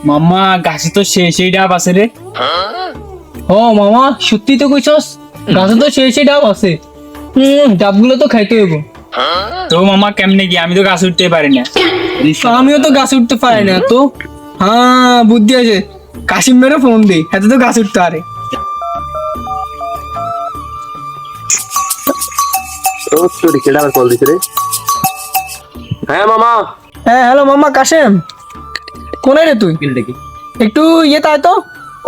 মামা গাছে তো সেই ডাব আছে রে। ও মামা সত্যি তো কইছস, গাছে তো সেই ডাব আছে। ডাবগুলো তো খাইতে হইব। তো মামা কেমনে কি, আমি তো গাছ উঠতে পারি না। আমিও তো গাছে উঠতে পারি না তো। হ্যাঁ বুদ্ধি আছে, কাশিম মেরে ফোন দিই, হাতে তো গাছ উঠতে পারে। হ্যাঁ মামা। হ্যাঁ হ্যালো মামা কাশেম, কোনায় রে তুই? একটু তাই তো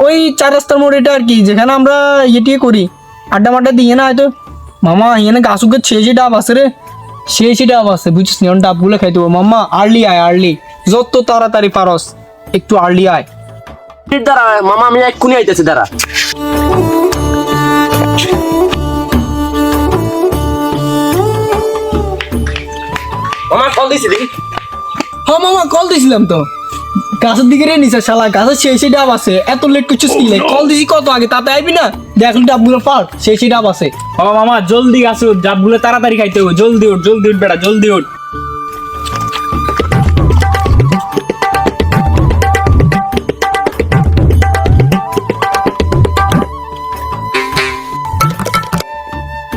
ওই 4 রাস্তার মোড়, এটা আর কি, যেখানে আমরা টিয়ে করি, আড্ডা মাড্ডা দিয়ে না হয়তো। মামা এখানে গাছ উঠে সেই ডাব আছে রে, সেই ডাব আছে বুঝছিস না, ডাবগুলো খাইতে হবে। মামা আর্লি আয়, আর্লি, যত তাড়াতাড়ি পারস একটু আর্লি আয়। দাঁড়া মামা, আমি এক্ষুনি আইতেছি, দাঁড়া। মামা কল দিছি দেখি। হ্যাঁ মামা কল দিছিলাম তো, গাছের দিকে রে নিচে শালা, গাছের সেই ডাব আছে। এত লেট করছিস কি লাই? কল দিছি কত আগে, তাতে আইবি না? দেখ ডাবগুলো পার, সেই ডাব আছে। ও মামা জলদি গাছ উঠ, ডাবগুলো তাড়াতাড়ি খাইতে হবে। জলদি উঠ বেটা, জলদি উঠ।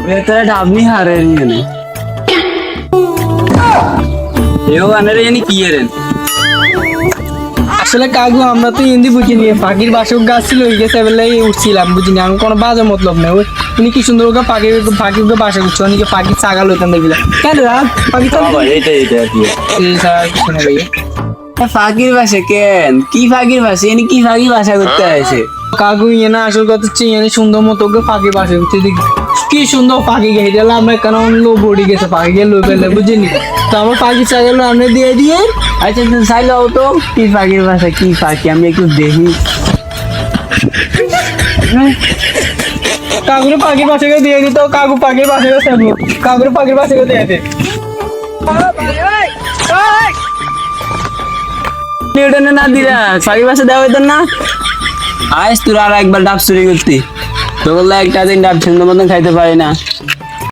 বেতারে ডাবনি হারে নিয়ে এও আনারে জানি কি এরেন। আসলে কাকু আমরা তো হিন্দি বুঝি নিয়ে পাখির বাসক গাছ ছিল, ওই গেছে বেলায় উঠছিলাম, বুঝিনি আমি কোনো বাজে মতলব নেই। ওই উনি কি সুন্দর ওকে পাখিকে বাসা করছে, অনেকে পাখি ছাগাল হইতাম দেখিলাম। কেন রাত পাখি ফাঁকির ভাষা কেন? কি ফাঁকির ভাষা? এনে কি ফাঁকি ভাষা করতে আছে? কাকু ইয়ে না, আসল কথা হচ্ছে ইয়ে সুন্দর মতো ওকে পাখি বাসা করছে, দেখি কি সুন্দর পাখি গে হেঁটে আমরা কেন লো বড়ি গেছে পাখি গে লো পেলে বুঝিনি। তো আমার পাখি ছাগাল আমরা দিয়ে আচ্ছা তুমি চাইলেও তো কি ফাঁকির ভাষা, কি ফাঁকি আমি একটু দেখি। কাকুরে পাখির বাসাকে দিয়ে দিত, কাকু পাখির বাসাকে থাকবো, কাকুরে পাখির বাসাকে দিয়ে দে। না দিরা ফাঁকির ভাষা দেওয়া হইতো না। আজ তোর আর একবার ডাব চুরি করতি, তো বললো একটা দিন ডাব সুন্দর মতন খাইতে পারি না।